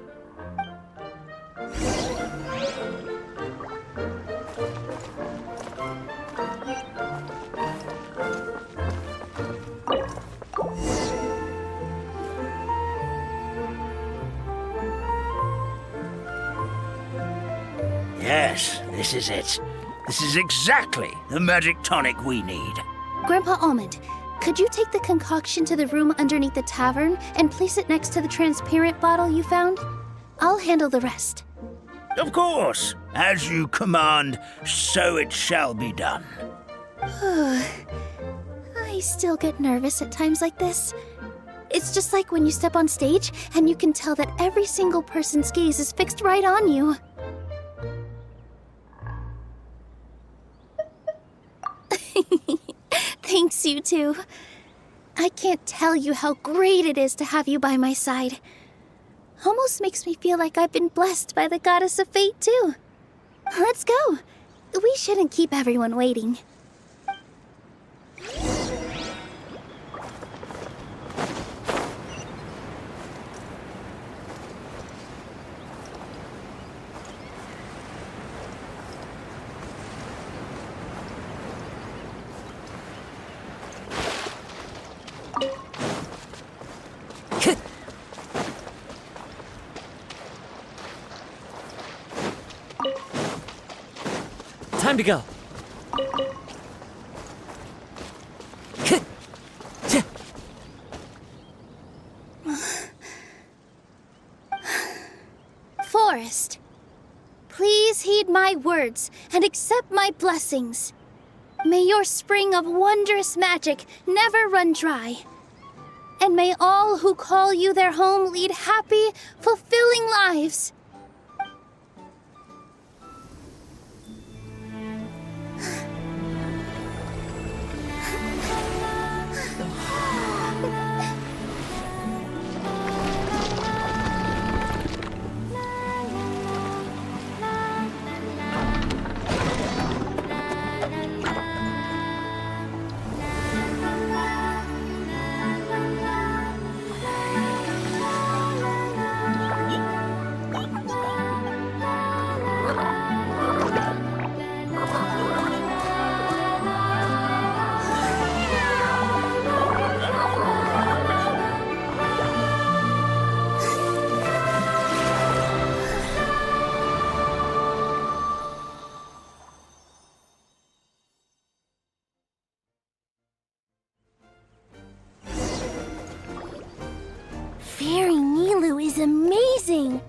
Yes, this is it. This is exactly the magic tonic we need. Grandpa Almond, could you take the concoction to the room underneath the tavern and place it next to the transparent bottle you found? I'll handle the rest. Of course. As you command, so it shall be done. I still get nervous at times like this. It's just like when you step on stage and you can tell that every single person's gaze is fixed right on you. Thanks, you two. I can't tell you how great it is to have you by my side. Almost makes me feel like I've been blessed by the goddess of fate, too. Let's go. We shouldn't keep everyone waiting. Time to go. Forest, please heed my words and accept my blessings. May your spring of wondrous magic never run dry. And may all who call you their home lead happy, fulfilling lives. Fairy Nilu is amazing!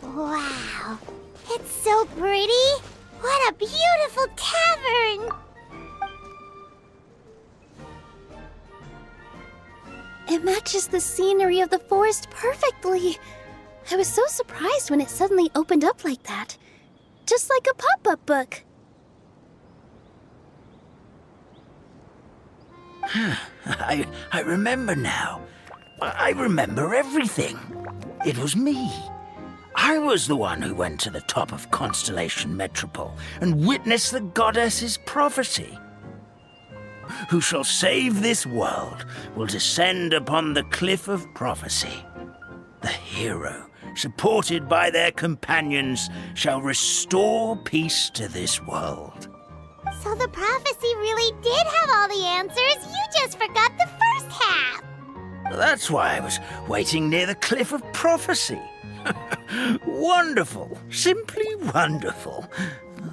Wow, it's so pretty! What a beautiful tavern! It matches the scenery of the forest perfectly. I was so surprised when it suddenly opened up like that. Just like a pop-up book. I remember now. I remember everything. It was me. I was the one who went to the top of Constellation Metropole and witnessed the goddess's prophecy. Who shall save this world will descend upon the cliff of prophecy. The hero, supported by their companions, shall restore peace to this world. So the prophecy really did have all the answers. You just forgot the first half. That's why I was waiting near the cliff of prophecy. Wonderful. Simply wonderful.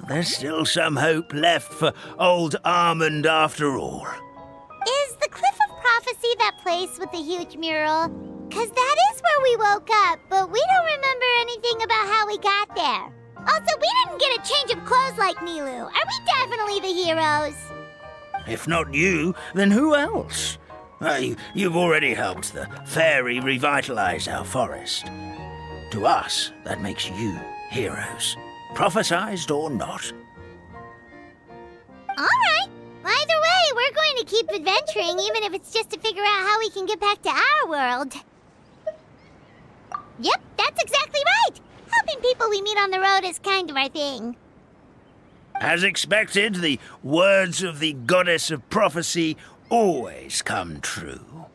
There's still some hope left for old Armand after all. Is the Cliff of Prophecy that place with the huge mural? 'Cause that is where we woke up, but we don't remember anything about how we got there. Also, we didn't get a change of clothes like Nilu. Are we definitely the heroes? If not you, then who else? You've already helped the fairy revitalize our forest. To us, that makes you heroes, prophesized or not. All right. Either way, we're going to keep adventuring, even if it's just to figure out how we can get back to our world. Yep, that's exactly right. Helping people we meet on the road is kind of our thing. As expected, the words of the goddess of prophecy always come true.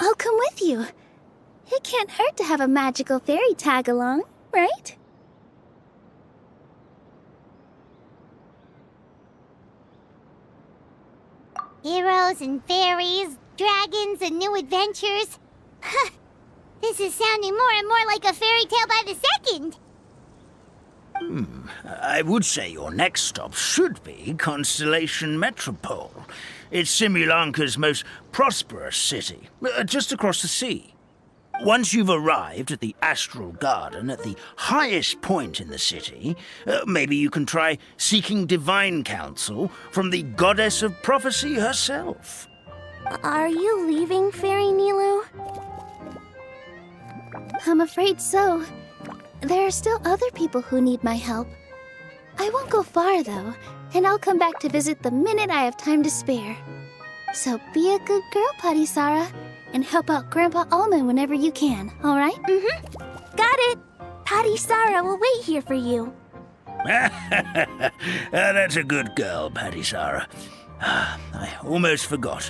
I'll come with you. It can't hurt to have a magical fairy tag along, right? Heroes and fairies, dragons and new adventures. This is sounding more and more like a fairy tale by the second. I would say your next stop should be Constellation Metropole. It's Simulanka's most prosperous city, just across the sea. Once you've arrived at the Astral Garden at the highest point in the city, maybe you can try seeking divine counsel from the goddess of prophecy herself. Are you leaving, Fairy Nilu? I'm afraid so. There are still other people who need my help. I won't go far, though, and I'll come back to visit the minute I have time to spare. So be a good girl, Patisara, and help out Grandpa Almond whenever you can, all right? Got it! Patisara will wait here for you. That's a good girl, Patisara. I almost forgot.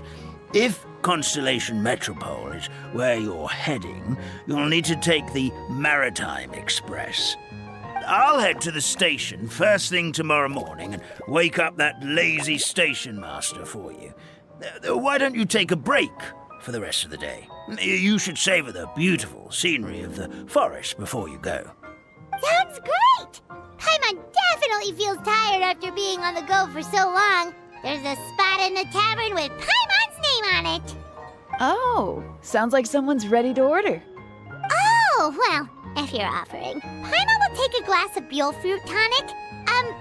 If Constellation Metropole is where you're heading, you'll need to take the Maritime Express. I'll head to the station first thing tomorrow morning and wake up that lazy station master for you. Why don't you take a break for the rest of the day? You should savor the beautiful scenery of the forest before you go. Sounds great! Paimon definitely feels tired after being on the go for so long. There's a spot in the tavern with Paimon's name on it. Oh, sounds like someone's ready to order. Oh, well, if you're offering. Paimon will take a glass of Buell fruit tonic.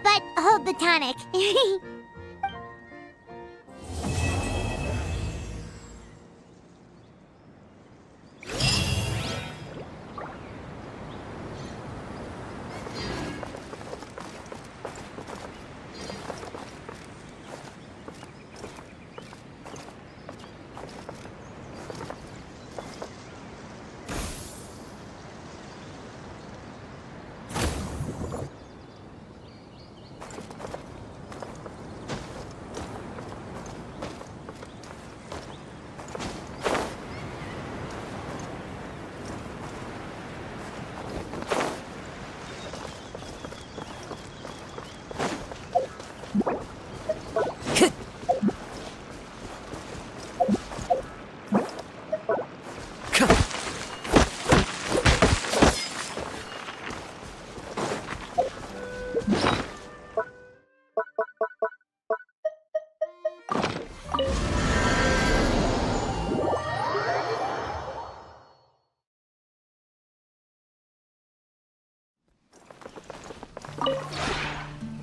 But hold the tonic.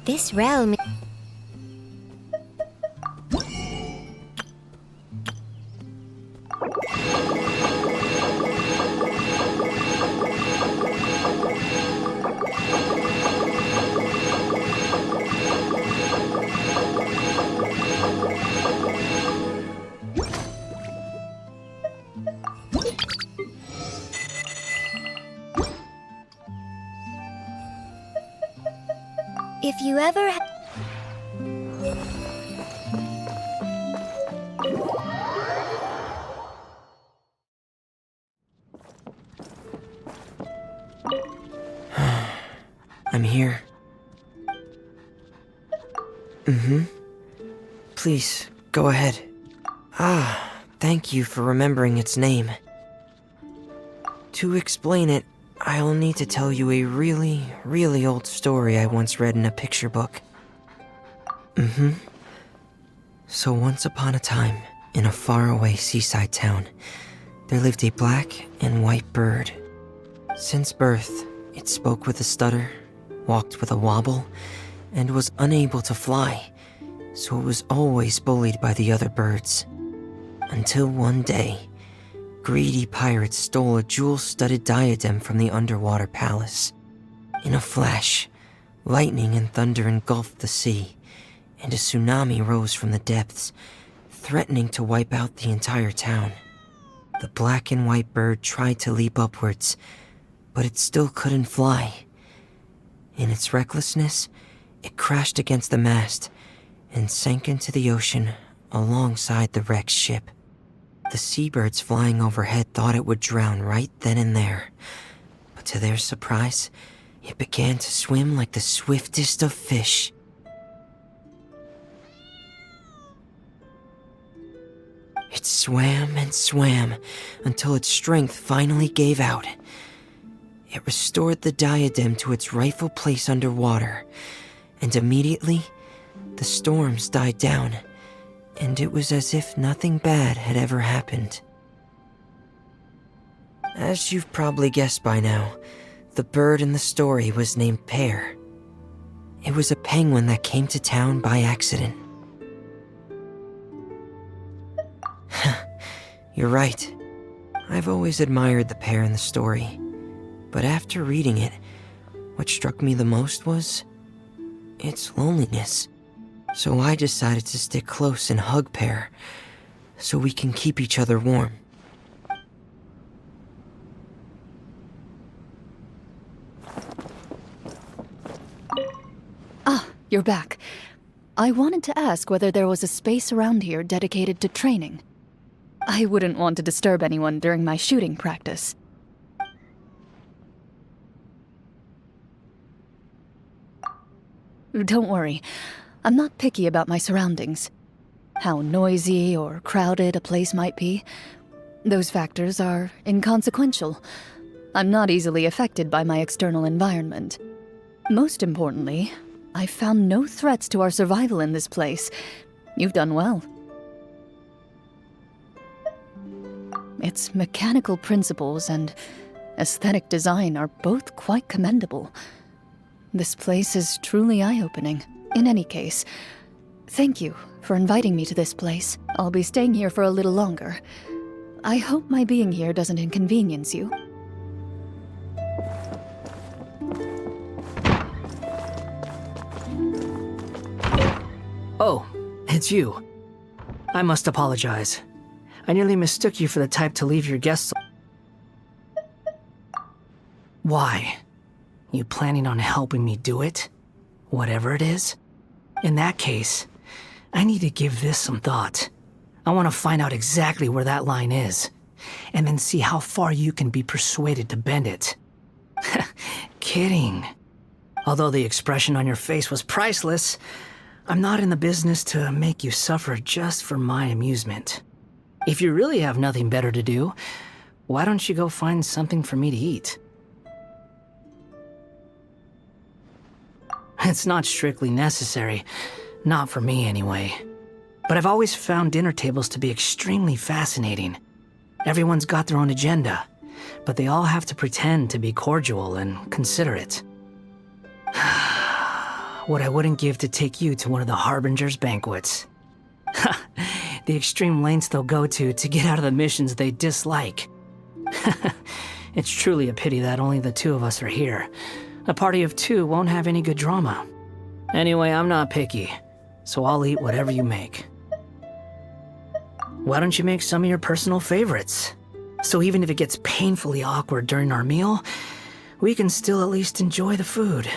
This realm... If you ever... I'm here. Please, go ahead. Thank you for remembering its name. To explain it, I'll need to tell you a really, really old story I once read in a picture book. So once upon a time, in a faraway seaside town, there lived a black and white bird. Since birth, it spoke with a stutter, walked with a wobble, and was unable to fly, so it was always bullied by the other birds. Until one day, greedy pirates stole a jewel-studded diadem from the underwater palace. In a flash, lightning and thunder engulfed the sea, and a tsunami rose from the depths, threatening to wipe out the entire town. The black and white bird tried to leap upwards, but it still couldn't fly. In its recklessness, it crashed against the mast and sank into the ocean alongside the wrecked ship. The seabirds flying overhead thought it would drown right then and there, but to their surprise, it began to swim like the swiftest of fish. It swam and swam until its strength finally gave out. It restored the diadem to its rightful place underwater, and immediately, the storms died down, and it was as if nothing bad had ever happened. As you've probably guessed by now, the bird in the story was named Pear. It was a penguin that came to town by accident. You're right. I've always admired the pair in the story. But after reading it, what struck me the most was its loneliness. So I decided to stick close and hug Pear, so we can keep each other warm. Ah, you're back. I wanted to ask whether there was a space around here dedicated to training. I wouldn't want to disturb anyone during my shooting practice. Don't worry, I'm not picky about my surroundings. How noisy or crowded a place might be, those factors are inconsequential. I'm not easily affected by my external environment. Most importantly, I've found no threats to our survival in this place. You've done well. Its mechanical principles and aesthetic design are both quite commendable. This place is truly eye-opening. In any case, thank you for inviting me to this place. I'll be staying here for a little longer. I hope my being here doesn't inconvenience you. Oh, it's you. I must apologize. I nearly mistook you for the type to leave your guests. Why? You planning on helping me do it? Whatever it is? In that case, I need to give this some thought. I want to find out exactly where that line is, and then see how far you can be persuaded to bend it. Kidding. Although the expression on your face was priceless, I'm not in the business to make you suffer just for my amusement. If you really have nothing better to do, why don't you go find something for me to eat? It's not strictly necessary, not for me anyway. But I've always found dinner tables to be extremely fascinating. Everyone's got their own agenda, but they all have to pretend to be cordial and considerate. What I wouldn't give to take you to one of the Harbinger's banquets. The extreme lengths they'll go to get out of the missions they dislike. It's truly a pity that only the two of us are here. A party of two won't have any good drama. Anyway, I'm not picky, so I'll eat whatever you make. Why don't you make some of your personal favorites? So even if it gets painfully awkward during our meal, we can still at least enjoy the food.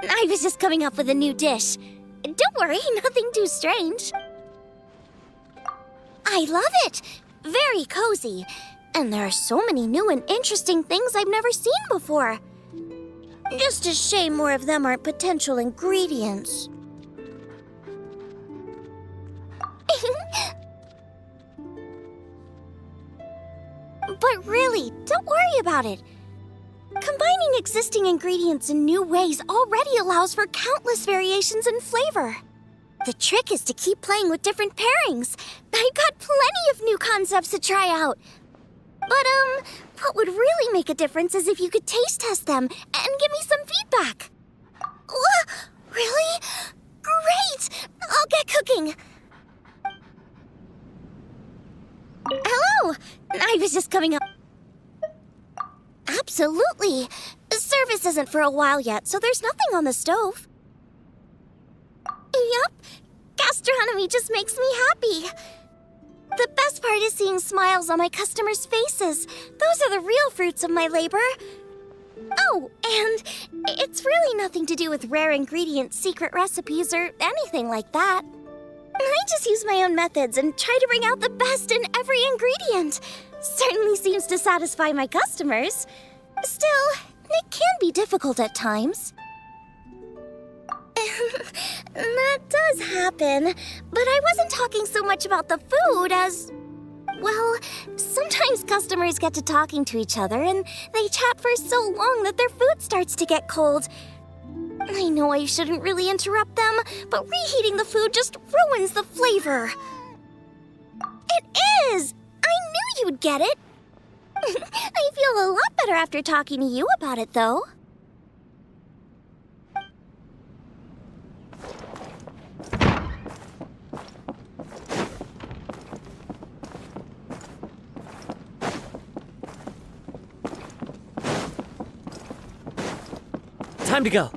I was just coming up with a new dish. Don't worry, nothing too strange. I love it! Very cozy. And there are so many new and interesting things I've never seen before. Just a shame more of them aren't potential ingredients. But really, don't worry about it. Combining existing ingredients in new ways already allows for countless variations in flavor. The trick is to keep playing with different pairings. I've got plenty of new concepts to try out. But, what would really make a difference is if you could taste test them and give me some feedback. Really? Great! I'll get cooking. Hello! I was just coming up. Absolutely. Service isn't for a while yet, so there's nothing on the stove. Yup. Gastronomy just makes me happy. The best part is seeing smiles on my customers' faces. Those are the real fruits of my labor. Oh, and it's really nothing to do with rare ingredients, secret recipes, or anything like that. I just use my own methods and try to bring out the best in every ingredient. Certainly seems to satisfy my customers. Still, it can be difficult at times. That does happen, but I wasn't talking so much about the food as... Well, sometimes customers get to talking to each other and they chat for so long that their food starts to get cold. I know I shouldn't really interrupt them, but reheating the food just ruins the flavor. It is! I knew you'd get it! I feel a lot better after talking to you about it, though. Time to go.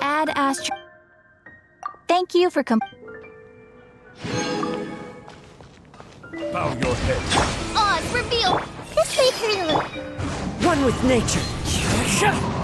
Add Astro. Thank you for Bow your head. Oh, it's revealed! This makes me look... One with nature.